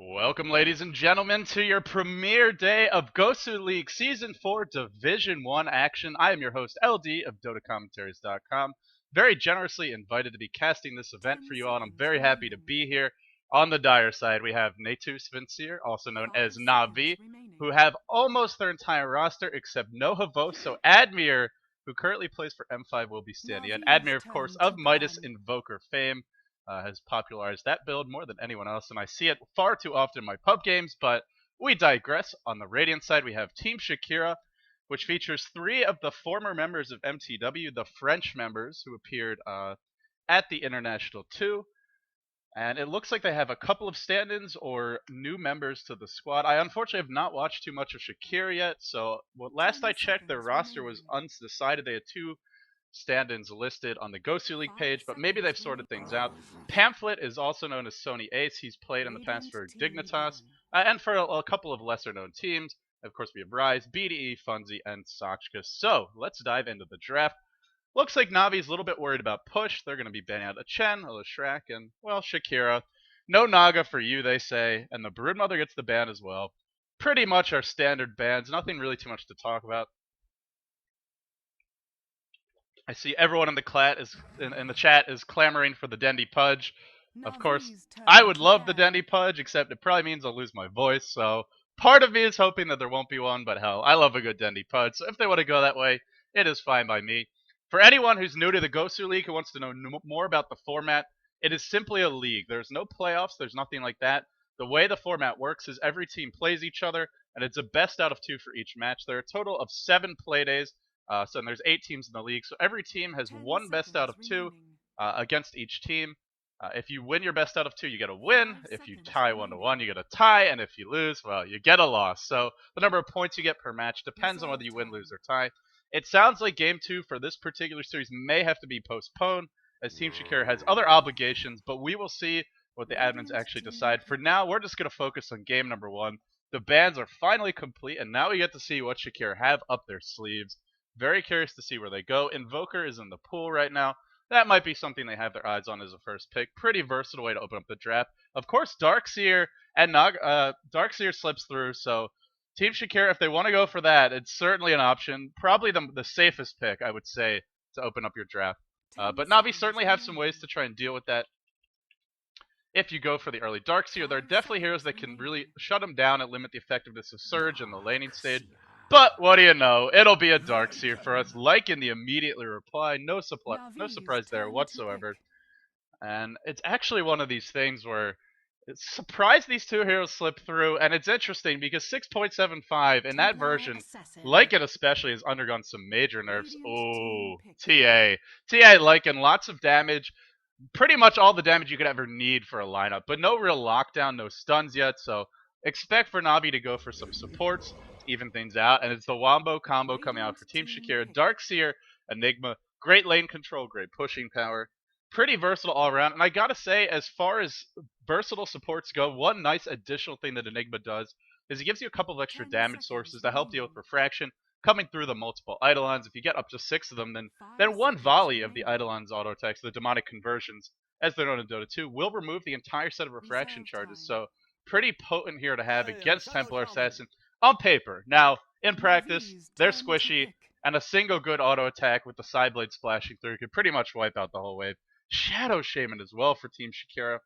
Welcome, ladies and gentlemen, to your premiere day of Gosuleague Season 4 Division 1 action. I am your host, LD of dotacommentaries.com. Very generously invited to be casting this event for you all, and I'm very happy to be here. On the dire side, we have natus, vincere, also known as Navi, who have almost their entire roster except no Havos, so Admir, who currently plays for M5, will be standing in. Admir, of course, of Midas Invoker fame. Has popularized that build more than anyone else, and I see it far too often in my pub games, but we digress. On the Radiant side, we have Team Shakira, which features 3 of the former members of MTW, the French members who appeared at the International 2, and it looks like they have a couple of stand-ins or new members to the squad. I unfortunately have not watched too much of Shakira yet, so last I checked, their roster was undecided. They had 2 stand-ins listed on the Gosuleague page, but maybe they've sorted things out. Pamphlet is also known as Sony Ace. He's played in the past for Dignitas and for a couple of lesser-known teams. Of course, we have Rise, BDE, funzii, and Sakshka. So let's dive into the draft. Looks like Navi's a little bit worried about push. They're going to be banning out a Chen, a Shrek, and, well, Shakira. No Naga for you, they say, and the Broodmother gets the ban as well. Pretty much our standard bans. Nothing really too much to talk about. I see everyone in the chat is clamoring for the Dendi Pudge. Of course, I would love the Dendi Pudge, except it probably means I'll lose my voice, so part of me is hoping that there won't be one, but hell, I love a good Dendi Pudge, so if they want to go that way, it is fine by me. For anyone who's new to the Gosuleague who wants to know more about the format, it is simply a league. There's no playoffs, there's nothing like that. The way the format works is every team plays each other, and it's a best out of 2 for each match. There are a total of 7 play days. So there's 8 teams in the league, so every team has 1 best out of 2 against each team. If you win your best out of 2, you get a win. If you tie 1-1, you get a tie, and if you lose, well, you get a loss. So the number of points you get per match depends on whether you win, lose, or tie. It sounds like Game 2 for this particular series may have to be postponed, as Team Shakira has other obligations, but we will see what the admins actually decide. For now, we're just going to focus on Game number 1. The bans are finally complete, and now we get to see what Shakira have up their sleeves. Very curious to see where they go. Invoker is in the pool right now. That might be something they have their eyes on as a first pick. Pretty versatile way to open up the draft. Of course, Darkseer and Darkseer slips through, so Team Shakira, if they want to go for that, it's certainly an option. Probably the safest pick, I would say, to open up your draft. But Navi certainly have some ways to try and deal with that. If you go for the early Darkseer, there are definitely heroes that can really shut them down and limit the effectiveness of Surge in the laning stage. But what do you know? It'll be a Darkseer for us. Like in the immediately reply, no surprise there whatsoever. And it's actually one of these things where it's surprised these 2 heroes slip through, and it's interesting because 6.75 in that version, like it especially, has undergone some major nerfs. Oh, TA. TA liking lots of damage. Pretty much all the damage you could ever need for a lineup, but no real lockdown, no stuns yet, so expect for Navi to go for some supports, even things out, and it's the Wombo combo coming out for Team Shakira. Darkseer, Enigma, great lane control, great pushing power, pretty versatile all around, and I gotta say, as far as versatile supports go, one nice additional thing that Enigma does is it gives you a couple of extra damage sources to help deal with refraction, coming through the multiple Eidolons. If you get up to 6 of them, then one volley of the Eidolons auto attacks, the demonic conversions, as they're known in Dota 2, will remove the entire set of refraction charges, so pretty potent here to have against Templar Assassin on paper. Now, in practice, they're squishy, and a single good auto attack with the side blade splashing through could pretty much wipe out the whole wave. Shadow Shaman as well for Team Shakira.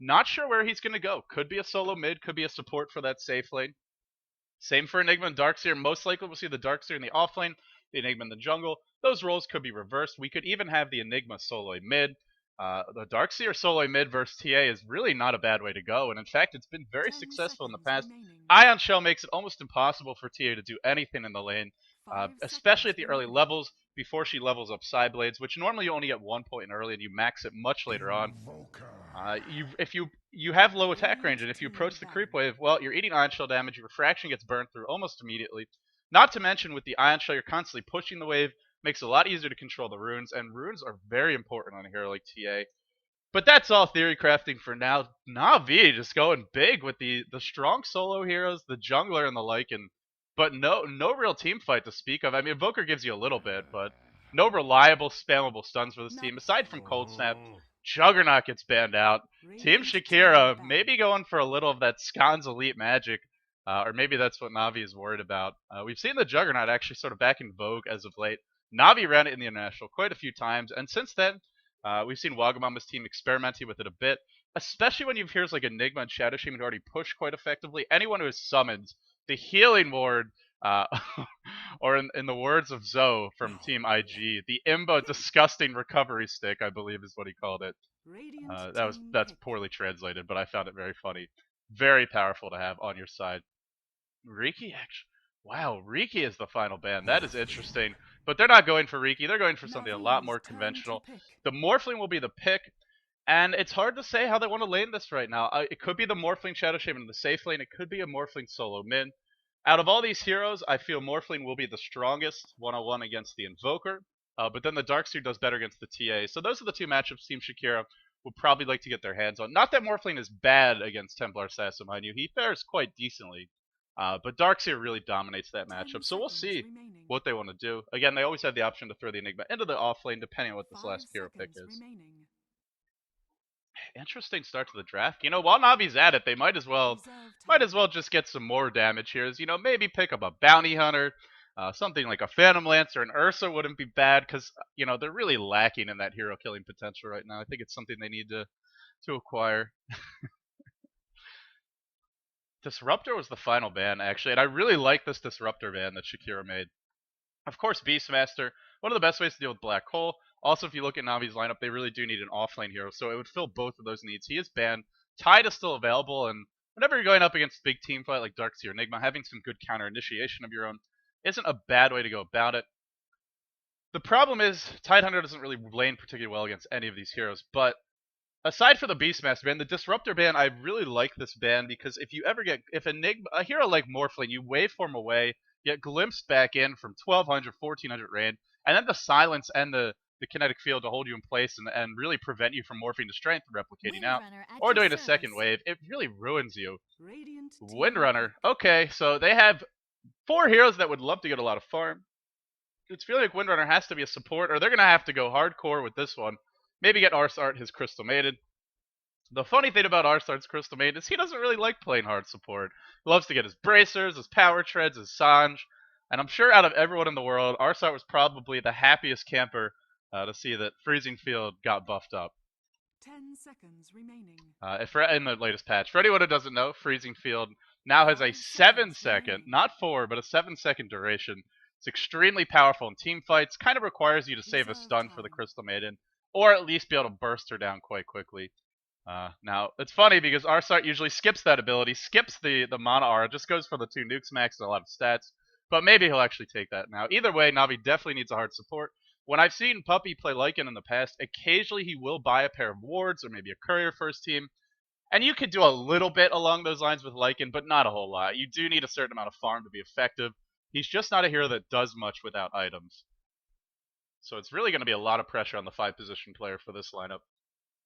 Not sure where he's going to go. Could be a solo mid, could be a support for that safe lane. Same for Enigma and Darkseer. Most likely we'll see the Darkseer in the off lane, the Enigma in the jungle. Those roles could be reversed. We could even have the Enigma solo mid. The Darkseer solo mid versus TA is really not a bad way to go, and in fact, it's been very successful in the past. Ion Shell makes it almost impossible for TA to do anything in the lane, especially at the early levels, before she levels up side blades, which normally you only get 1 point in early, and you max it much later on. If you have low attack range, and if you approach the creep wave, well, you're eating Ion Shell damage, your refraction gets burned through almost immediately. Not to mention, with the Ion Shell, you're constantly pushing the wave, makes it a lot easier to control the runes, and runes are very important on a hero like TA. But that's all theory crafting for now. Navi just going big with the strong solo heroes, the jungler and the Lycan, but no real team fight to speak of. I mean, Invoker gives you a little bit, but no reliable spammable stuns for this team, aside from Cold Snap. Juggernaut gets banned out. Team Shakira maybe going for a little of that Scon's Elite magic, or maybe that's what Navi is worried about. We've seen the Juggernaut actually sort of back in vogue as of late. Navi ran it in the International quite a few times, and since then, we've seen Wagamama's team experimenting with it a bit, especially when you have heroes like Enigma and Shadow Shaman who already push quite effectively. Anyone who has summoned the Healing Ward, or in the words of Zoe from Team IG, the Imbo Disgusting Recovery Stick, I believe is what he called it. That's poorly translated, but I found it very funny. Very powerful to have on your side. Riki, actually. Wow, Riki is the final ban. That is interesting. But they're not going for Riki. They're going for something a lot more conventional. The Morphling will be the pick. And it's hard to say how they want to lane this right now. It could be the Morphling Shadow Shaman in the safe lane. It could be a Morphling solo mid. Out of all these heroes, I feel Morphling will be the strongest one-on-one against the Invoker. But then the Darkseer does better against the TA. So those are the two matchups Team Shakira would probably like to get their hands on. Not that Morphling is bad against Templar Assassin, mind you. He fares quite decently. But Darkseer really dominates that matchup. So we'll see what they want to do. Again, they always have the option to throw the Enigma into the offlane, depending on what this last hero pick is. Interesting start to the draft. You know, while Navi's at it, they might as well just get some more damage here. You know, maybe pick up a Bounty Hunter, something like a Phantom Lance or an Ursa wouldn't be bad because, you know, they're really lacking in that hero killing potential right now. I think it's something they need to acquire. Disruptor was the final ban, actually, and I really like this Disruptor ban that Shakira made. Of course, Beastmaster, one of the best ways to deal with Black Hole. Also, if you look at Navi's lineup, they really do need an offlane hero, so it would fill both of those needs. He is banned. Tide is still available, and whenever you're going up against a big team fight like Darkseer or Enigma, having some good counter initiation of your own isn't a bad way to go about it. The problem is, Tidehunter doesn't really lane particularly well against any of these heroes, but aside from the Beastmaster ban, the Disruptor ban, I really like this ban because if Enigma, a hero like Morphling, you waveform away, get glimpsed back in from 1200, 1400 range, and then the silence and the kinetic field to hold you in place and really prevent you from morphing to strength and replicating out, or doing a second wave, it really ruins you. Windrunner. Okay, so they have 4 heroes that would love to get a lot of farm. It's feeling like Windrunner has to be a support, or they're going to have to go hardcore with this one. Maybe get ars-art, his Crystal Maiden. The funny thing about ars-art's Crystal Maiden is he doesn't really like playing hard support. He loves to get his Bracers, his Power Treads, his Sange, and I'm sure out of everyone in the world, ars-art was probably the happiest camper to see that Freezing Field got buffed up. 10 seconds remaining. In the latest patch. For anyone who doesn't know, Freezing Field now has a 7-second, not 4, but a 7-second duration. It's extremely powerful in team fights, kind of requires you to save a stun for the Crystal Maiden, or at least be able to burst her down quite quickly. Now, it's funny because ars-art usually skips that ability, skips the Mana Aura, just goes for the 2 nukes max and a lot of stats, but maybe he'll actually take that now. Either way, Navi definitely needs a hard support. When I've seen Puppey play Lycan in the past, occasionally he will buy a pair of wards or maybe a courier first team. And you could do a little bit along those lines with Lycan, but not a whole lot. You do need a certain amount of farm to be effective. He's just not a hero that does much without items. So it's really going to be a lot of pressure on the 5-position player for this lineup.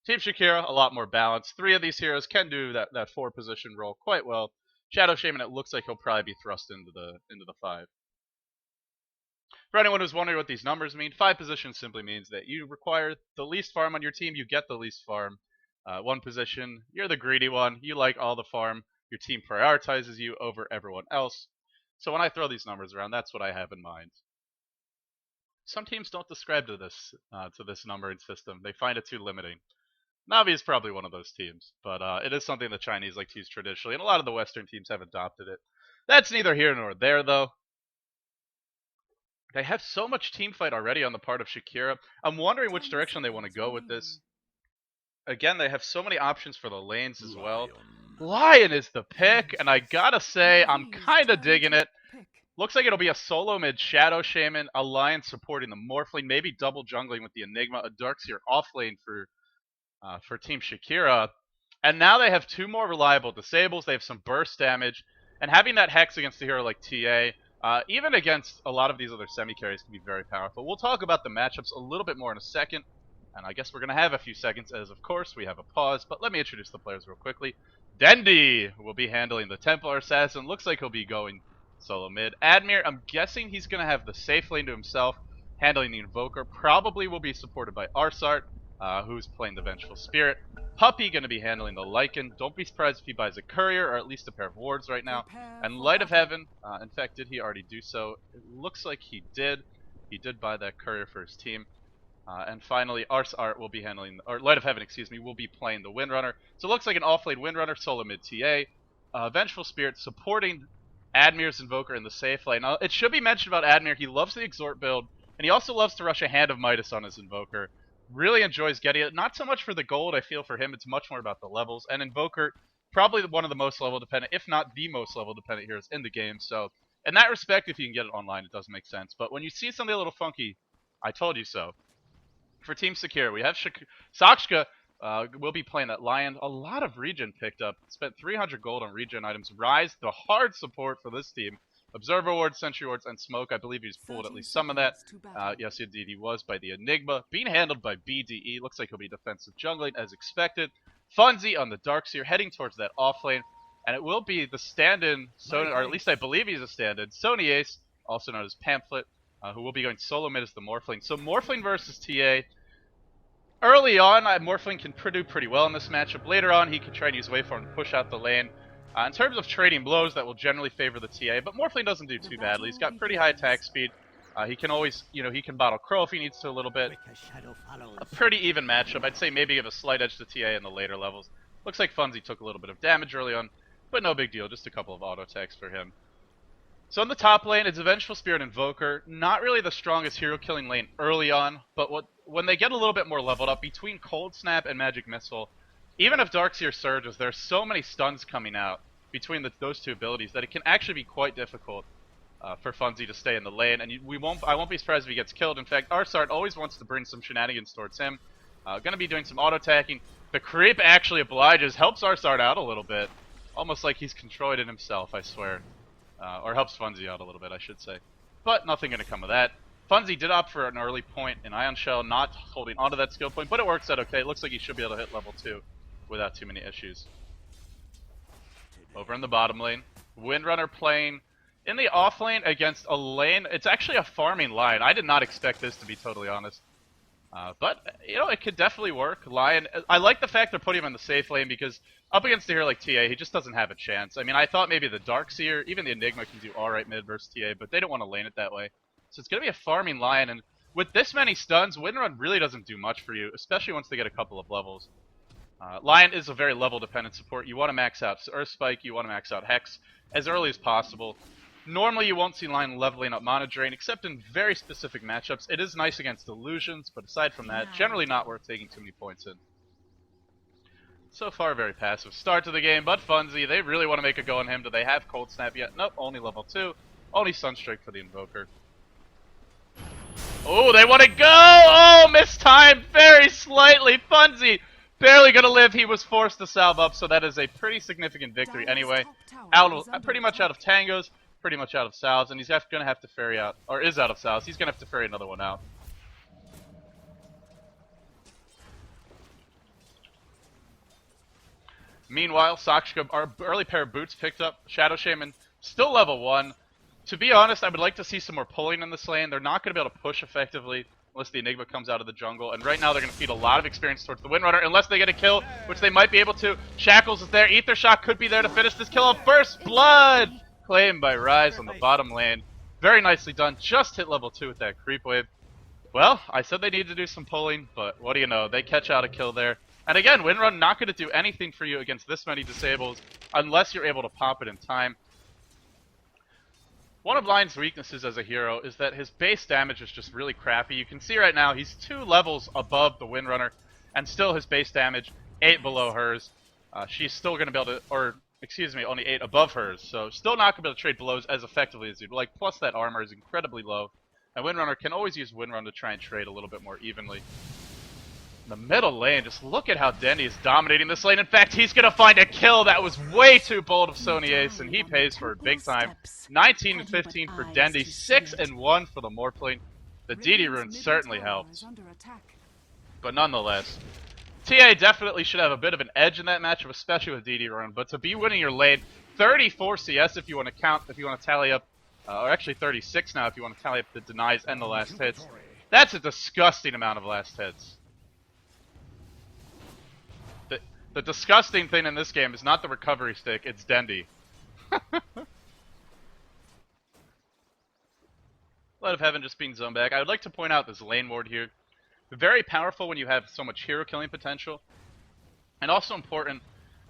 Team Shakira, a lot more balanced. 3 of these heroes can do that 4-position role quite well. Shadow Shaman, it looks like he'll probably be thrust into the 5. For anyone who's wondering what these numbers mean, 5 position simply means that you require the least farm on your team, you get the least farm. 1 position, you're the greedy one, you like all the farm, your team prioritizes you over everyone else. So when I throw these numbers around, that's what I have in mind. Some teams don't subscribe to this numbering system. They find it too limiting. Navi is probably one of those teams, but it is something the Chinese like to use traditionally, and a lot of the Western teams have adopted it. That's neither here nor there, though. They have so much team fight already on the part of Shakira. I'm wondering which direction they want to go with this. Again, they have so many options for the lanes as well. Lion is the pick, and I gotta say, I'm kinda digging it. Looks like it'll be a solo mid Shadow Shaman, a Lion supporting the Morphling, maybe double jungling with the Enigma, a Darkseer offlane for Team Shakira. And now they have 2 more reliable disables, they have some burst damage, and having that Hex against a hero like TA, even against a lot of these other semi-carries, can be very powerful. We'll talk about the matchups a little bit more in a second, and I guess we're going to have a few seconds as, of course, we have a pause, but let me introduce the players real quickly. Dendi will be handling the Templar Assassin. Looks like he'll be going solo mid. Admir, I'm guessing he's going to have the safe lane to himself, handling the Invoker. Probably will be supported by arsart. who's playing the Vengeful Spirit. Puppey going to be handling the Lycan. Don't be surprised if he buys a Courier or at least a pair of wards right now. And Light of Heaven, in fact, did he already do so? It looks like he did. He did buy that Courier for his team. And finally, ars-art will be handling, or Light of Heaven, excuse me, will be playing the Windrunner. So it looks like an off-lane Windrunner, solo mid TA. Vengeful Spirit supporting Admir's Invoker in the safe lane. Now, it should be mentioned about Admir, he loves the Exhort build, and he also loves to rush a Hand of Midas on his Invoker. Really enjoys getting it. Not so much for the gold, I feel, for him. It's much more about the levels. And Invoker, probably one of the most level dependent, if not the most level dependent heroes in the game. So, in that respect, if you can get it online, it does make sense. But when you see something a little funky, I told you so. For Team Secure, we have Shakira will be playing that Lion. A lot of regen picked up. Spent 300 gold on regen items. Rise, the hard support for this team. Observer wards, Sentry wards, and Smoke. I believe he's pulled at least some of that. Yes, indeed he was by the Enigma. Being handled by BDE. Looks like he'll be defensive jungling as expected. Funzii on the Darkseer heading towards that offlane. And it will be the stand-in, or at least I believe he's a stand-in, Sony Ace, also known as Pamphlet, who will be going solo mid as the Morphling. So Morphling versus TA. Early on, Morphling can do pretty well in this matchup. Later on, he can try and use Waveform to push out the lane. In terms of trading blows, that will generally favor the TA, but Morphling doesn't do too badly. He's got pretty high attack speed. He can always, he can bottle Crow if he needs to a little bit. A pretty even matchup. I'd say maybe give a slight edge to TA in the later levels. Looks like Funzii took a little bit of damage early on, but no big deal. Just a couple of auto attacks for him. So in the top lane, it's a Vengeful Spirit Invoker. Not really the strongest hero killing lane early on, but when they get a little bit more leveled up, between Cold Snap and Magic Missile, even if Darkseer surges, there's so many stuns coming out between those two abilities that it can actually be quite difficult for Funzii to stay in the lane, and I won't be surprised if he gets killed. In fact, arsart always wants to bring some shenanigans towards him. Gonna be doing some auto attacking. The creep actually obliges, helps arsart out a little bit, almost like he's controlled it himself, I swear. Or helps Funzii out a little bit, I should say. But nothing gonna come of that. Funzii did opt for an early point in Ion Shell, not holding onto that skill point, but it works out okay. It looks like he should be able to hit level 2 without too many issues. Over in the bottom lane, Windrunner playing in the off lane against a lane. It's actually a farming line. I did not expect this, to be totally honest. But, it could definitely work. Lion, I like the fact they're putting him in the safe lane because up against a hero like TA, he just doesn't have a chance. I mean, I thought maybe the Darkseer, even the Enigma can do alright mid versus TA, but they don't want to lane it that way. So it's going to be a farming Lion, and with this many stuns, Windrun really doesn't do much for you, especially once they get a couple of levels. Lion is a very level-dependent support. You want to max out Earth Spike, you want to max out Hex as early as possible. Normally, you won't see Lion leveling up Mana Drain, except in very specific matchups. It is nice against illusions, but aside from that, generally not worth taking too many points in. So far, very passive start to the game, but Funzii, they really want to make a go on him. Do they have Cold Snap yet? Nope, only level 2. Only Sunstrike for the Invoker. Oh, they want to go! Oh, mistimed very slightly. Funzii barely gonna live. He was forced to salve up, so that is a pretty significant victory anyway. Pretty much out of tangos, pretty much out of salves, and he's gonna have to ferry out, or is out of salves. He's gonna have to ferry another one out. Meanwhile, Sakshka, our early pair of boots picked up. Shadow Shaman, still level 1. To be honest, I would like to see some more pulling in this lane. They're not going to be able to push effectively unless the Enigma comes out of the jungle. And right now they're going to feed a lot of experience towards the Windrunner unless they get a kill, which they might be able to. Shackles is there. Aether Shock could be there to finish this kill off. First Blood! Claimed by Rise on the bottom lane. Very nicely done. Just hit level 2 with that creep wave. Well, I said they needed to do some pulling, but what do you know? They catch out a kill there. And again, Windrun not going to do anything for you against this many disables unless you're able to pop it in time. One of Lion's weaknesses as a hero is that his base damage is just really crappy. You can see right now he's 2 levels above the Windrunner, and still his base damage 8 below hers. She's still going to be able to, or excuse me, only 8 above hers, so still not going to be able to trade blows as effectively as you'd like. Plus that armor is incredibly low, and Windrunner can always use Windrun to try and trade a little bit more evenly. In the middle lane, just look at how Dendi is dominating this lane. In fact, he's going to find a kill that was way too bold of Sony Ace, and he pays for it big time. 19 and 15 for Dendi, 6 and 1 for the Morphling. The DD rune certainly helps. But nonetheless, TA definitely should have a bit of an edge in that matchup, especially with DD rune. But to be winning your lane, 34 CS if you want to tally up, or actually 36 now if you want to tally up the denies and the last hits. That's a disgusting amount of last hits. The disgusting thing in this game is not the recovery stick, it's dendi. Light of Heaven just being zoned back. I would like to point out this lane ward here. Very powerful when you have so much hero killing potential. And also important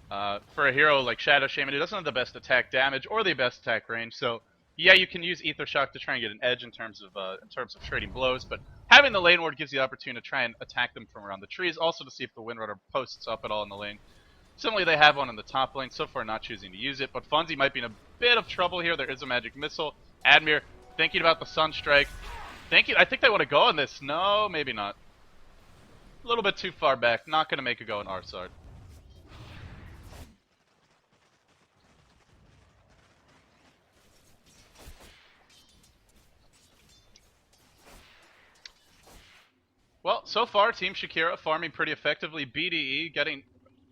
for a hero like Shadow Shaman who doesn't have the best attack damage or the best attack range. So yeah, you can use Ether Shock to try and get an edge in terms of trading blows, but having the lane ward gives you the opportunity to try and attack them from around the trees, also to see if the Windrunner posts up at all in the lane. Similarly, they have one in the top lane, so far not choosing to use it, but funzii might be in a bit of trouble here. There is a magic missile. Admir thinking about the Sunstrike. I think they want to go on this. No, maybe not. A little bit too far back. Not going to make a go in arsart. Well, so far, Team Shakira farming pretty effectively. BDE getting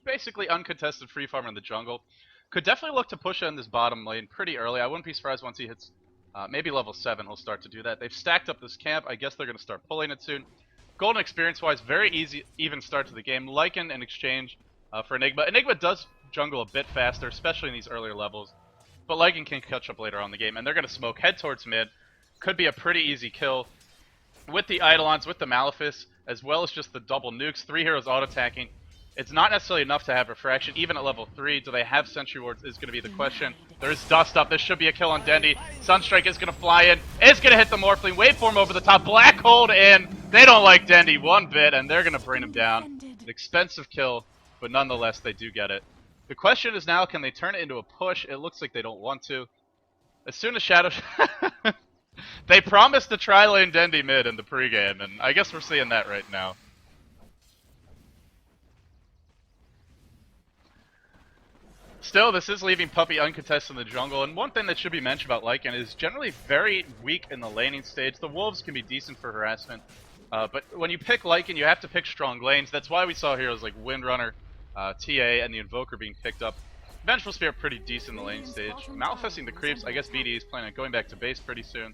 basically uncontested free farm in the jungle. Could definitely look to push in this bottom lane pretty early. I wouldn't be surprised once he hits maybe level 7, he'll start to do that. They've stacked up this camp. I guess they're going to start pulling it soon. Golden experience-wise, very easy, even start to the game. Lycan in exchange for Enigma. Enigma does jungle a bit faster, especially in these earlier levels. But Lycan can catch up later on in the game, and they're going to smoke, head towards mid. Could be a pretty easy kill. With the Eidolons, with the Malefice, as well as just the double nukes, 3 heroes auto-attacking. It's not necessarily enough to have refraction, even at level 3. Do they have sentry wards is going to be the question. There's dust up. This should be a kill on Dendi. Sunstrike is going to fly in. It's going to hit the Morphling. Waveform over the top. Black hold in. They don't like Dendi one bit, and they're going to bring him down. An expensive kill, but nonetheless, they do get it. The question is now, can they turn it into a push? It looks like they don't want to. As soon as Shadow... They promised to tri-lane Dendi mid in the pregame, and I guess we're seeing that right now. Still, this is leaving Puppey uncontested in the jungle, and one thing that should be mentioned about Lycan is generally very weak in the laning stage. The Wolves can be decent for harassment, but when you pick Lycan, you have to pick strong lanes. That's why we saw heroes like Windrunner, TA, and the Invoker being picked up. Vengeful Spear pretty decent in the laning stage. Manifesting the creeps, I guess BD is planning on going back to base pretty soon.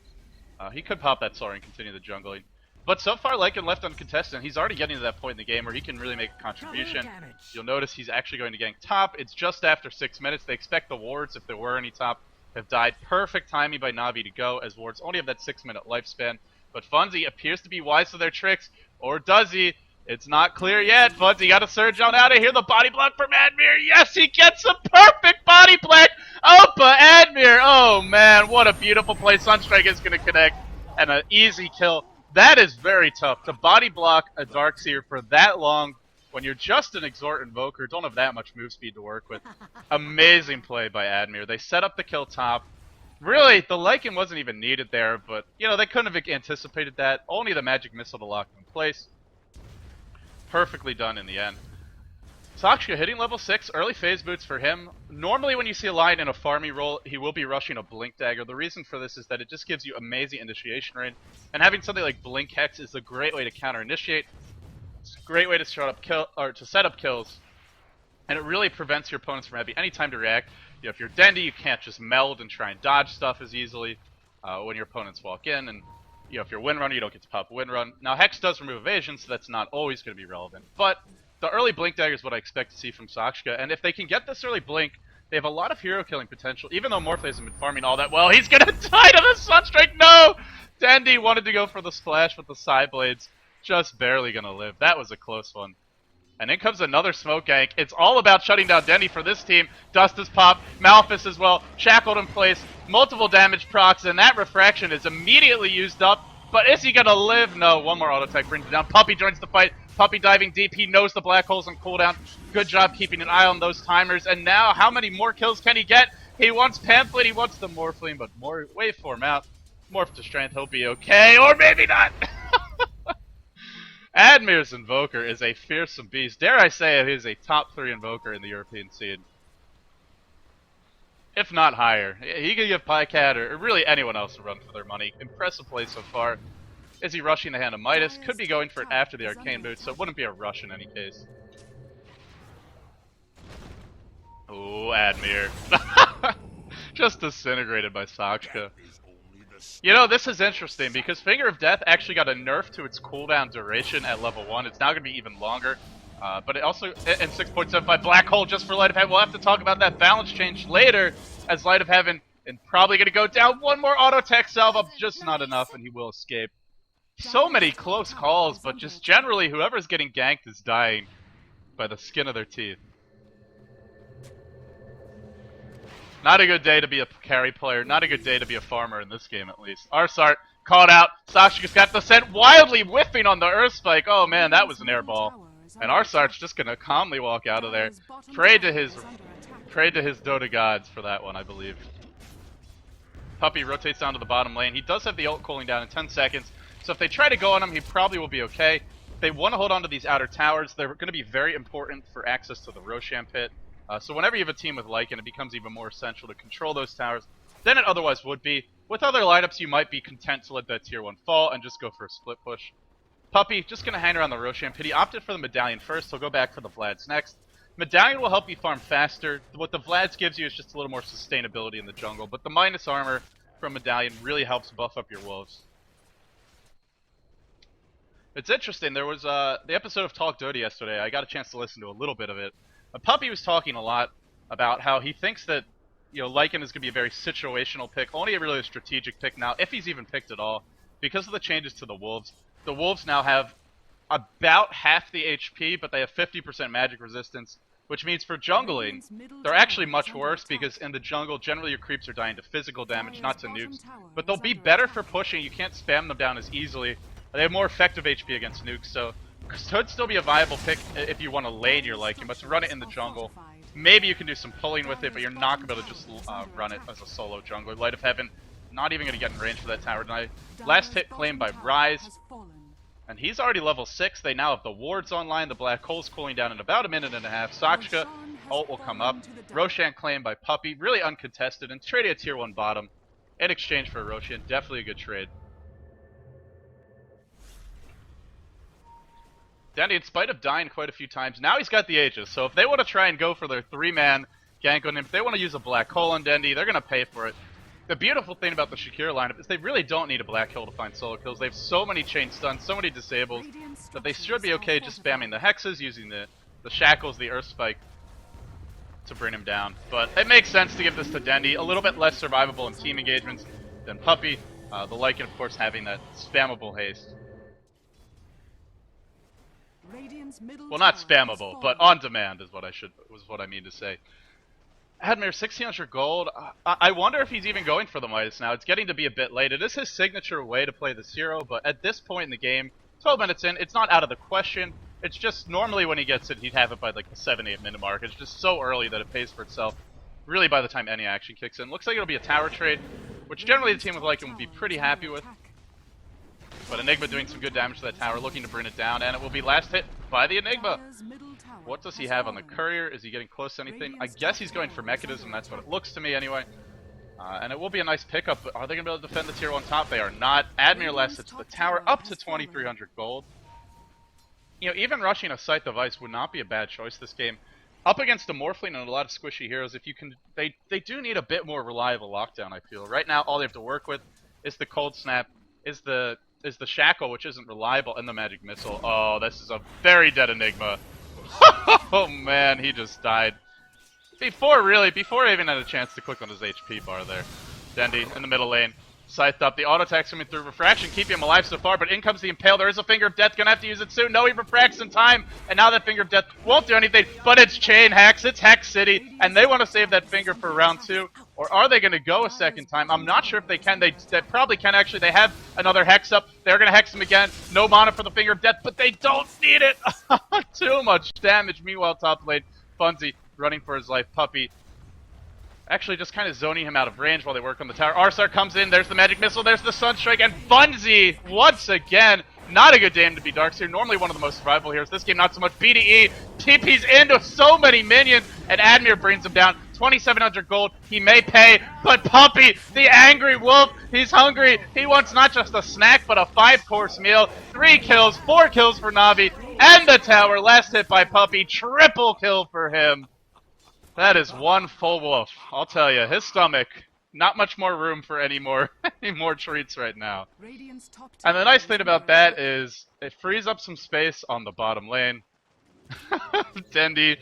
He could pop that Solar and continue the jungling. But so far, Lycan left uncontested, and he's already getting to that point in the game where he can really make a contribution. You'll notice he's actually going to gank top. It's just after 6 minutes. They expect the wards, if there were any top, have died. Perfect timing by Navi to go, as wards only have that 6-minute lifespan. But funzii appears to be wise to their tricks, or does he? It's not clear yet. funzii got a surge on out of here. The body block from Admir. Yes, he gets a perfect body block. Opa, Admir. Oh, man, what a beautiful play. Sunstrike is going to connect, and an easy kill. That is very tough. To body block a Darkseer for that long when you're just an Exhort Invoker, don't have that much move speed to work with. Amazing play by Admir. They set up the kill top. Really, the Lycan wasn't even needed there, but, you know, they couldn't have anticipated that. Only the magic missile to lock him in place. Perfectly done in the end. Shakira hitting level 6, early phase boots for him. Normally when you see a Lion in a farming role, he will be rushing a Blink Dagger. The reason for this is that it just gives you amazing initiation range, and having something like Blink Hex is a great way to counter-initiate. It's a great way to set up kills, and it really prevents your opponents from having any time to react. You know, if you're Dendi, you can't just meld and try and dodge stuff as easily when your opponents walk in, and you know, if you're Windrunner, you don't get to pop Windrun. Now Hex does remove evasion, so that's not always going to be relevant, but the early Blink Dagger is what I expect to see from Shakira, and if they can get this early Blink, they have a lot of hero killing potential, even though Morphle hasn't been farming all that well. He's gonna die to the Sunstrike! No! Dendi wanted to go for the splash with the side blades, just barely gonna live. That was a close one. And in comes another smoke gank. It's all about shutting down Dendi for this team. Dust is popped, Malefice as well, shackled in place, multiple damage procs, and that refraction is immediately used up. But is he gonna live? No, one more auto attack brings it down. Puppey joins the fight. Puppey diving deep. He knows the black holes on cooldown. Good job keeping an eye on those timers. And now, how many more kills can he get? He wants Pamphlet. He wants the Morphling, but more waveform out. Morph to strength. He'll be okay, or maybe not. Admir's Invoker is a fearsome beast. Dare I say it is a top 3 Invoker in the European scene. If not higher. He could give Pycat or really anyone else a run for their money. Impressive play so far. Is he rushing the hand of Midas? Could be going for it after the Arcane Boot, so it wouldn't be a rush in any case. Ooh, Admir. Just disintegrated by Shakira. You know, this is interesting because Finger of Death actually got a nerf to its cooldown duration at level 1. It's now going to be even longer. But it also, and 6.75 Black Hole just for Light of Heaven. We'll have to talk about that balance change later, as Light of Heaven and probably going to go down. One more auto tech salve up, just not enough, and he will escape. So many close calls, but just generally, whoever's getting ganked is dying by the skin of their teeth. Not a good day to be a carry player. Not a good day to be a farmer in this game, at least. Arsart called out. Sasha's got the scent, wildly whiffing on the Earth Spike. Oh man, that was an air ball. And Arsart's just gonna calmly walk out of there. Prayed to his Dota gods for that one, I believe. Puppey rotates down to the bottom lane. He does have the ult cooling down in 10 seconds, so if they try to go on him, he probably will be okay. If they want to hold on to these outer towers, they're going to be very important for access to the Roshan pit. So whenever you have a team with Lycan, it becomes even more essential to control those towers than it otherwise would be. With other lineups, you might be content to let that tier 1 fall and just go for a split push. Puppey, just going to hang around the Roshan pit. He opted for the Medallion first, he'll go back for the Vlads next. Medallion will help you farm faster. What the Vlads gives you is just a little more sustainability in the jungle, but the minus armor from Medallion really helps buff up your wolves. It's interesting, there was the episode of Talk Dota yesterday. I got a chance to listen to a little bit of it. Puppey was talking a lot about how he thinks that, you know, Lycan is going to be a very situational pick, only really a strategic pick now, if he's even picked at all, because of the changes to the wolves. The wolves now have about half the HP, but they have 50% magic resistance, which means for jungling, they're actually much worse, because in the jungle, generally your creeps are dying to physical damage, not to nukes. But they'll be better for pushing. You can't spam them down as easily. They have more effective HP against nukes, so could still be a viable pick if you want to lane your Lycan, but to run it in the jungle, maybe you can do some pulling with it, but you're not going to be able to just run it as a solo jungler. Light of Heaven, not even going to get in range for that tower tonight. Last hit claimed by Rise, and he's already level 6. They now have the wards online, the Black Hole's cooling down in about a minute and a half. Sakshka, ult will come up. Roshan claimed by Puppey, really uncontested, and traded a tier 1 bottom in exchange for Roshan. Definitely a good trade. dendi, in spite of dying quite a few times, now he's got the Aegis, so if they want to try and go for their 3-man gank on him, if they want to use a Black Hole on dendi, they're going to pay for it. The beautiful thing about the Shakira lineup is they really don't need a Black Hole to find solo kills. They have so many chain stuns, so many disables, that they should be okay just spamming the hexes, using the shackles, the Earth Spike to bring him down. But it makes sense to give this to dendi, a little bit less survivable in team engagements than Puppey. The Lycan, of course, having that spammable haste. Well, not spammable, but on demand is what I mean to say. Admir, 1600 gold. I wonder if he's even going for the Midas now. It's getting to be a bit late. It is his signature way to play this hero, but at this point in the game, 12 minutes in, it's not out of the question. It's just normally when he gets it, he'd have it by like the 7-8 minute mark. It's just so early that it pays for itself, really, by the time any action kicks in. Looks like it'll be a tower trade, which generally the team with Lycan would be pretty happy with. But Enigma doing some good damage to that tower, looking to bring it down, and it will be last hit by the Enigma. What does he have on the courier? Is he getting close to anything? I guess he's going for mechanism, that's what it looks to me anyway. And it will be a nice pickup, but are they going to be able to defend the tier 1 top? They are not. Admir last hits the tower, up to 2300 gold. You know, even rushing a Scythe of Ice would not be a bad choice this game. Up against a Morphling and a lot of squishy heroes, if you can, they do need a bit more reliable lockdown, I feel. Right now, all they have to work with is the Cold Snap, is the Shackle, which isn't reliable, and the Magic Missile. Oh, this is a very dead Enigma. Oh man, he just died. Before he even had a chance to click on his HP bar there. dendi in the middle lane. Scythed up, the auto attack's coming through. Refraction keeping him alive so far, but in comes the Impale. There is a Finger of Death, gonna have to use it soon. No, he refracts in time, and now that Finger of Death won't do anything, but it's Chain Hex, it's Hex City, and they want to save that Finger for round 2. Or are they gonna go a second time? I'm not sure if they can. They probably can actually. They have another Hex up. They're gonna Hex him again. No mana for the Finger of Death, but they don't need it! Too much damage. Meanwhile, top lane, funzii running for his life. Puppey actually just kind of zoning him out of range while they work on the tower. Arsart comes in, there's the Magic Missile, there's the Sunstrike, and funzii, once again, not a good game to be Darkseer. Normally one of the most survivable heroes. This game, not so much. BDE TP's into so many minions, and Admir brings him down. 2700 gold, he may pay, but Puppey, the angry wolf, he's hungry. He wants not just a snack, but a 5-course meal. 3 kills, 4 kills for Navi, and the tower, last hit by Puppey, triple kill for him. That is one full wolf. I'll tell you, his stomach, not much more room for any more treats right now. And the nice thing about that is it frees up some space on the bottom lane. Dendi,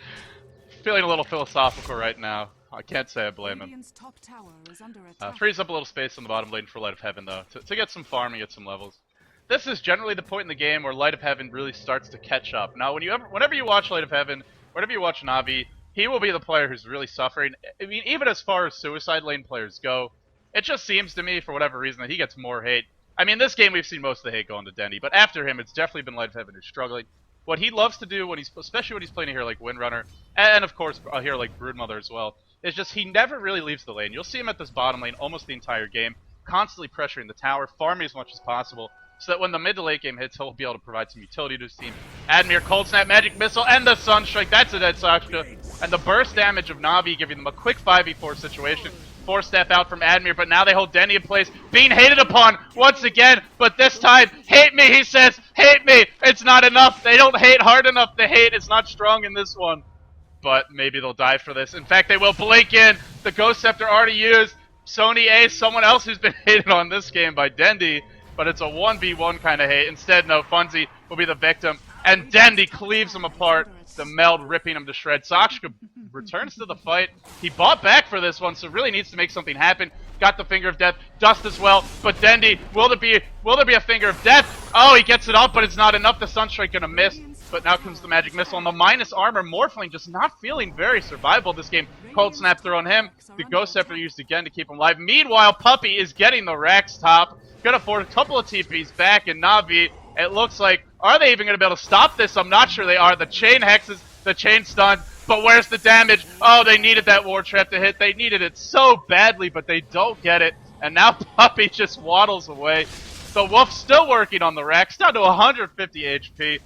feeling a little philosophical right now. I can't say I blame him. Radiant's top tower is under attack. Frees up a little space on the bottom lane for Light of Heaven, though, to get some farm and get some levels. This is generally the point in the game where Light of Heaven really starts to catch up. Now, whenever you watch Light of Heaven, whenever you watch Navi, he will be the player who's really suffering. I mean, even as far as suicide lane players go, it just seems to me, for whatever reason, that he gets more hate. I mean, this game we've seen most of the hate going to Dendi, but after him, it's definitely been Light of Heaven who's struggling. What he loves to do, especially when he's playing a hero like Windrunner, and of course a hero like Broodmother as well, is just he never really leaves the lane. You'll see him at this bottom lane almost the entire game, constantly pressuring the tower, farming as much as possible, so that when the mid to late game hits, he'll be able to provide some utility to his team. Admir, Cold Snap, Magic Missile, and the Sunstrike. That's a dead Sakura. And the burst damage of Navi giving them a quick 5v4 situation. 4-step out from Admir, but now they hold Dendi in place, being hated upon once again, but this time, hate me, he says, hate me. It's not enough. They don't hate hard enough. The hate is not strong in this one. But maybe they'll die for this. In fact, they will blink in. The Ghost Scepter already used. Sony Ace, someone else who's been hated on this game by Dendi, but it's a 1v1 kind of hate. Instead, no, funzii will be the victim, and Dendi cleaves him apart. The meld ripping him to shreds. Sakura returns to the fight. He bought back for this one, so really needs to make something happen. Got the Finger of Death, Dust as well, but Dendi, will there be a Finger of Death? Oh, he gets it up, but it's not enough. The Sunstrike gonna miss, but now comes the Magic Missile, and the minus armor, Morphling just not feeling very survivable this game. Cold Snap throw on him. The Ghost Scepter used again to keep him alive. Meanwhile, Puppey is getting the Rax top. Gonna afford a couple of TPs back, and Navi, it looks like, are they even gonna be able to stop this? I'm not sure they are. The chain hexes, the chain stun, but where's the damage? Oh, they needed that War Trap to hit. They needed it so badly, but they don't get it. And now Puppey just waddles away. The Wolf's still working on the Rax, down to 150 HP.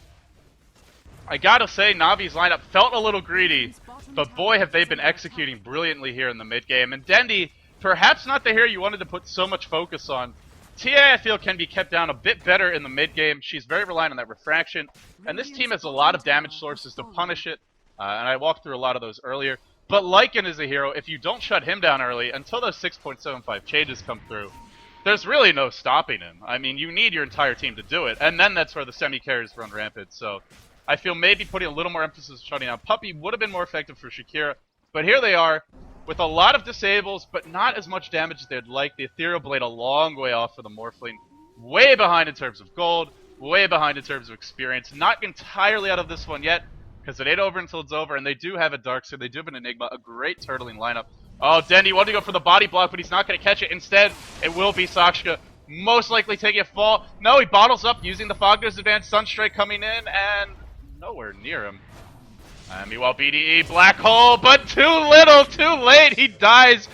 I gotta say, Navi's lineup felt a little greedy, but boy, have they been executing brilliantly here in the mid game. And Dendi, perhaps not the hero you wanted to put so much focus on. TA, I feel, can be kept down a bit better in the mid game. She's very reliant on that refraction, and this team has a lot of damage sources to punish it, and I walked through a lot of those earlier. But Lycan is a hero, if you don't shut him down early, until those 6.75 changes come through, there's really no stopping him. I mean, you need your entire team to do it, and then that's where the semi-carries run rampant. So I feel maybe putting a little more emphasis on shutting down Puppey would have been more effective for Shakira, but here they are, with a lot of disables, but not as much damage as they'd like. The Ethereal Blade a long way off for the Morphling. Way behind in terms of gold, way behind in terms of experience. Not entirely out of this one yet, because it ain't over until it's over, and they do have a Darkseid, they do have an Enigma, a great turtling lineup. Oh, Dendi wanted to go for the body block, but he's not going to catch it. Instead, it will be Sakura, most likely taking a fall. No, he bottles up using the Fogner's Advanced Sunstrike coming in, and nowhere near him. Meanwhile, BDE, Black Hole, but too little, too late. He dies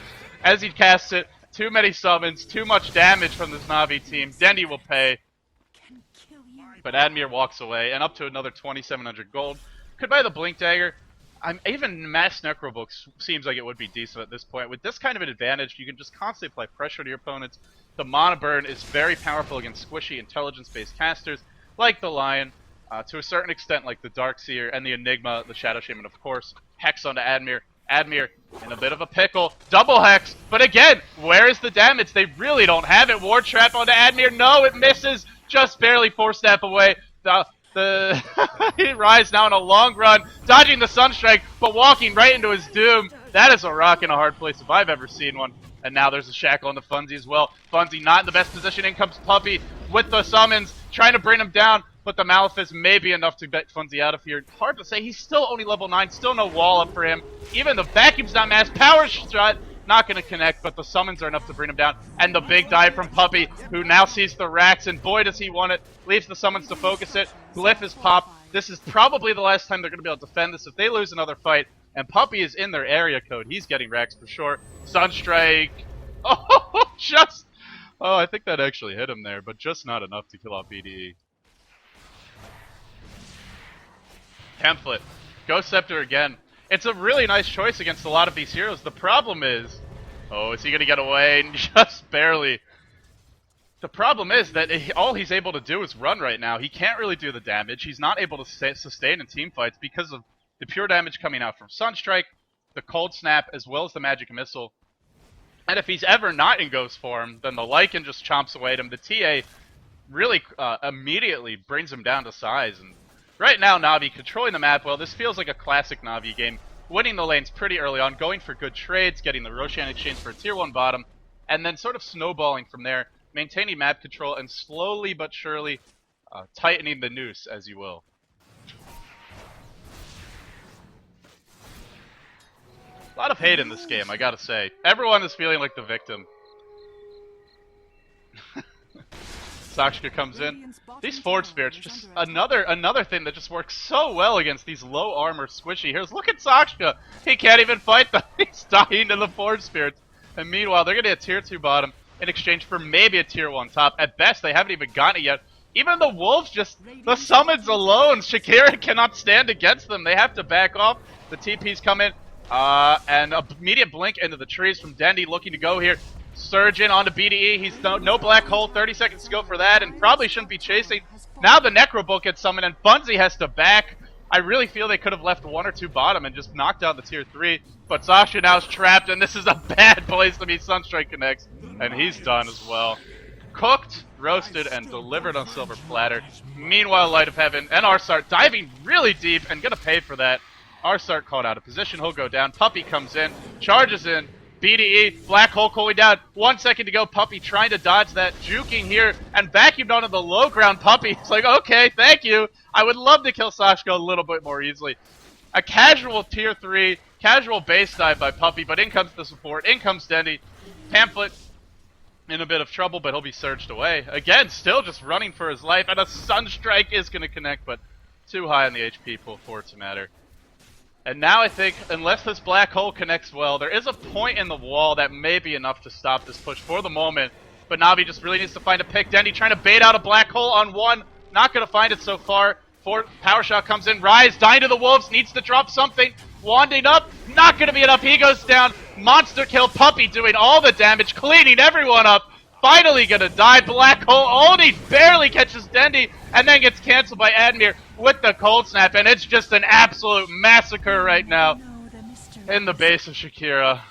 as he casts it. Too many summons, too much damage from this Navi team. Dendi will pay. But Admir walks away, and up to another 2,700 gold. Could buy the Blink Dagger. Even Mass Necrobook seems like it would be decent at this point. With this kind of an advantage, you can just constantly apply pressure to your opponents. The Mana Burn is very powerful against squishy, intelligence-based casters, like the Lion. To a certain extent, like the Darkseer and the Enigma, the Shadow Shaman, of course. Hex onto Admir. Admir in a bit of a pickle. Double Hex. But again, where is the damage? They really don't have it. War Trap onto Admir. No, it misses. Just barely 4-step away. He rises now in a long run, dodging the Sunstrike, but walking right into his doom. That is a rock in a hard place if I've ever seen one. And now there's a shackle on the funzii as well. Funzii not in the best position. In comes Puppey with the summons, trying to bring him down. But the Malefice may be enough to get funzii out of here. Hard to say. He's still only level 9. Still no wall up for him. Even the vacuum's not mass. Power Strut not going to connect, but the summons are enough to bring him down. And the big dive from Puppey, who now sees the Rax, and boy does he want it. Leaves the summons to focus it. Glyph is popped. This is probably the last time they're going to be able to defend this. If they lose another fight, and Puppey is in their area code, he's getting Rax for sure. Sunstrike. Oh, just... Oh, I think that actually hit him there, but just not enough to kill off BDE. Pamphlet. Ghost Scepter again. It's a really nice choice against a lot of these heroes. The problem is... Oh, is he going to get away? Just barely. The problem is that all he's able to do is run right now. He can't really do the damage. He's not able to sustain in team fights because of the pure damage coming out from Sunstrike, the Cold Snap, as well as the Magic Missile. And if he's ever not in Ghost form, then the Lycan just chomps away at him. The TA really immediately brings him down to size, and Right now, Navi controlling the map well. This feels like a classic Navi game. Winning the lanes pretty early on, going for good trades, getting the Roshan exchange for a tier 1 bottom, and then sort of snowballing from there, maintaining map control, and slowly but surely tightening the noose, as you will. A lot of hate in this game, I gotta say. Everyone is feeling like the victim. Shakira comes in. These Forge Spirits, just another thing that just works so well against these low armor squishy heroes. Look at Shakira! He can't even fight them. He's dying to the Forge Spirits. And meanwhile, they're gonna get a tier 2 bottom in exchange for maybe a tier 1 top. At best, they haven't even gotten it yet. Even the Wolves, just the summons alone, Shakira cannot stand against them. They have to back off. The TPs come in, and an immediate blink into the trees from Dendi, looking to go here. Surge in onto BDE. He's no black hole. 30 seconds to go for that, and probably shouldn't be chasing. Now the Necrobolt gets summoned, and funzii has to back. I really feel they could have left 1 or 2 bottom and just knocked down the tier 3. But Sasha now is trapped, and this is a bad place to be. Sunstrike connects, and he's done as well. Cooked, roasted, and delivered on silver platter. Meanwhile, Light of Heaven and arsart diving really deep and gonna pay for that. Arsart caught out of position. He'll go down. Puppey comes in, charges in. BDE, black hole cooling down. 1 second to go. Puppey trying to dodge that, juking here, and vacuumed onto the low ground. Puppey, it's like, okay, thank you. I would love to kill Sashko a little bit more easily. A casual tier 3, casual base dive by Puppey, but in comes the support. In comes Dendi. Pamphlet in a bit of trouble, but he'll be surged away. Again, still just running for his life, and a Sunstrike is going to connect, but too high on the HP pool for it to matter. And now I think, unless this black hole connects well, there is a point in the wall that may be enough to stop this push for the moment. But Navi just really needs to find a pick. Dendi trying to bait out a black hole on 1. Not going to find it so far. Power shot comes in. Rise, dying to the Wolves, needs to drop something. Wanding up, not going to be enough. He goes down. Monster kill. Puppey doing all the damage, cleaning everyone up. Finally going to die. Black hole only barely catches Dendi, and then gets canceled by Admir with the cold snap, and it's just an absolute massacre right now in the base of Shakira.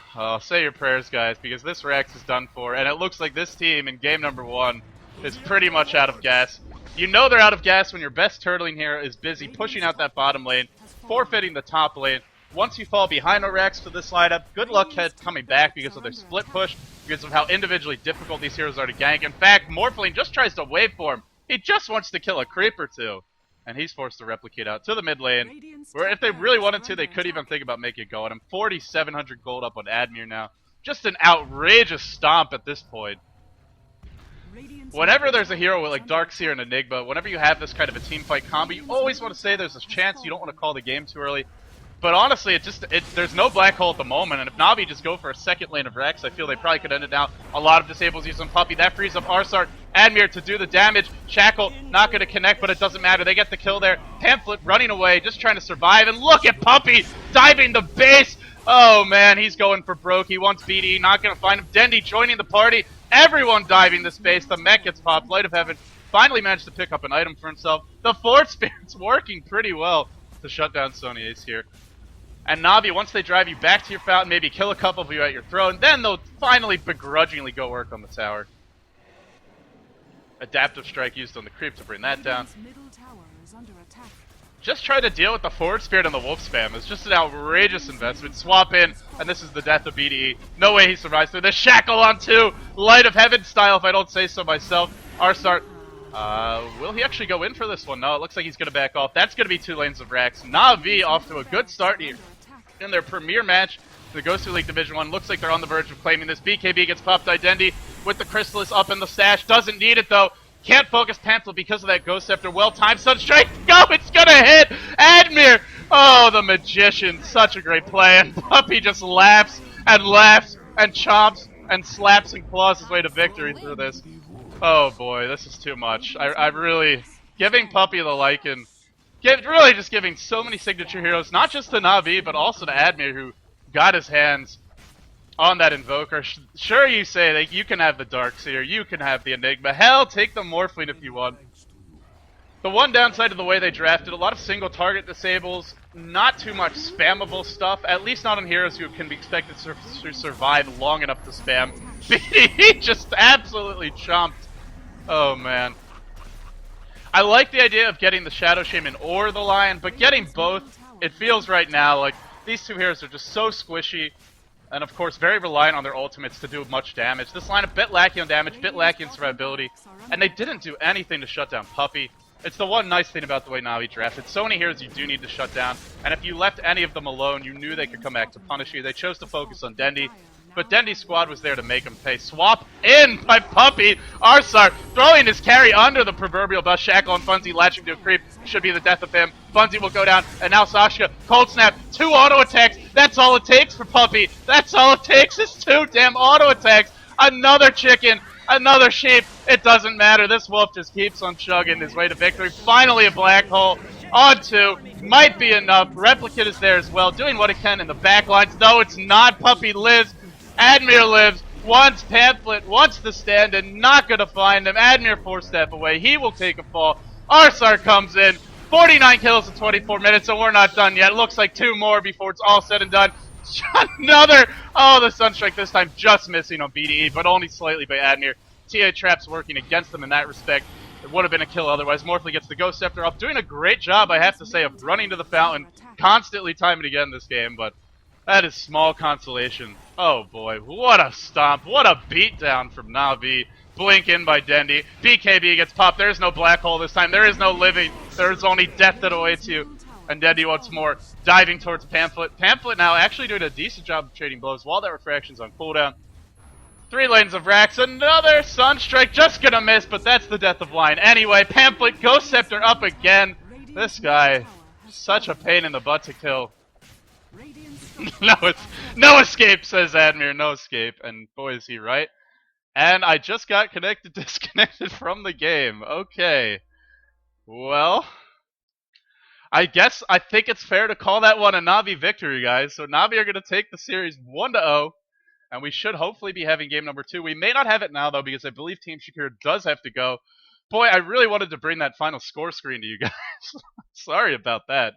Say your prayers, guys, because this Rex is done for, and it looks like this team in game number 1 is pretty much out of gas. You know they're out of gas when your best turtling here is busy pushing out that bottom lane, forfeiting the top lane. Once you fall behind a Rex to this lineup, good luck coming back because of their split push, because of how individually difficult these heroes are to gank. In fact, Morphling just tries to wave for him. He just wants to kill a creep or 2. And he's forced to replicate out to the mid lane, where if they really wanted to, they could even think about making it go on him. 4,700 gold up on Admir now. Just an outrageous stomp at this point. Whenever there's a hero with like Darkseer and Enigma, whenever you have this kind of a team fight combo, you always want to say there's a chance. You don't want to call the game too early. But honestly, there's no black hole at the moment, and if Navi just go for a second lane of Rex, I feel they probably could end it now. A lot of disables using Puppey. That frees up arsart. Admir to do the damage. Shackle not going to connect, but it doesn't matter. They get the kill there. Pamphlet running away, just trying to survive. And look at Puppey diving the base. Oh man, he's going for broke. He wants BD, not going to find him. Dendi joining the party. Everyone diving the space. The mech gets popped. Light of Heaven finally managed to pick up an item for himself. The Force Spirit's working pretty well to shut down Sony Ace here. And Navi, once they drive you back to your fountain, maybe kill a couple of you at your throne, then they'll finally begrudgingly go work on the tower. Adaptive Strike used on the creep to bring that down. Just try to deal with the Forward Spirit and the Wolf Spam. It's just an outrageous investment. Swap in, and this is the death of BDE. No way he survives through the Shackle on 2. Light of Heaven style, if I don't say so myself. Arsart. Will he actually go in for this one? No, it looks like he's going to back off. That's going to be 2 lanes of Rax. Navi off to a good start here in their premier match, the Gosuleague Division 1. Looks like they're on the verge of claiming this. BKB gets popped by Dendi with the Chrysalis up in the stash. Doesn't need it, though. Can't focus Pamphlet because of that Ghost Scepter. Well-timed Sunstrike. Go! It's going to hit! Admir! Oh, the Magician. Such a great play. And Puppey just laughs and chomps and slaps and claws his way to victory through this. Oh boy, this is too much. I really... Giving Puppey the Lycan... Really just giving so many signature heroes, not just to Navi, but also to Admir, who got his hands on that Invoker. Sure, you say that you can have the Darkseer, you can have the Enigma. Hell, take the Morphling if you want. The one downside of the way they drafted, a lot of single target disables, not too much spammable stuff, at least not on heroes who can be expected to survive long enough to spam. BDE just absolutely chomped. Oh man. I like the idea of getting the Shadow Shaman or the Lion, but getting both, it feels right now like these two heroes are just so squishy, and of course very reliant on their ultimates to do much damage. This line a bit lacking on damage, bit lacking in survivability, and they didn't do anything to shut down Puppey. It's the one nice thing about the way Navi drafted. So many heroes you do need to shut down, and if you left any of them alone, you knew they could come back to punish you. They chose to focus on Dendi, but Dendi's squad was there to make him pay. Swap in by Puppey. Arsart throwing his carry under the proverbial bus. Shackle and funzii latching to a creep. Should be the death of him. funzii will go down, and now Sasha. Cold Snap. 2 auto attacks. That's all it takes for Puppey. That's all it takes is 2 damn auto attacks. Another chicken. Another sheep. It doesn't matter. This wolf just keeps on chugging his way to victory. Finally a black hole. On 2. Might be enough. Replicate is there as well. Doing what it can in the back lines. No, it's not. Puppey lives. Admir lives, wants Pamphlet, wants the stand-in, not gonna find him. Admir 4-step away, he will take a fall. Arsart comes in, 49 kills in 24 minutes, so we're not done yet. Looks like 2 more before it's all said and done. Another, oh, the Sunstrike this time just missing on BDE, but only slightly by Admir. TA Trap's working against them in that respect. It would have been a kill otherwise. Morphle gets the Ghost Scepter up, doing a great job, I have to say, of running to the fountain, constantly timing again this game, but that is small consolation. Oh boy, what a stomp, what a beatdown from Navi. Blink in by Dendi. BKB gets popped, there's no black hole this time, there is no living, there's only death that awaits you. And Dendi once more, diving towards Pamphlet. Pamphlet now actually doing a decent job of trading blows while that refraction's on cooldown. 3 lanes of racks, another Sunstrike, just gonna miss, but that's the death of Lion. Anyway, Pamphlet, Ghost Scepter up again. This guy, such a pain in the butt to kill. No escape, says Admir, no escape. And boy, is he right. And I just got disconnected from the game. Okay. Well, I think it's fair to call that one a Navi victory, guys. So Navi are going to take the series 1-0. And we should hopefully be having game number 2. We may not have it now, though, because I believe Team Shakira does have to go. Boy, I really wanted to bring that final score screen to you guys. Sorry about that.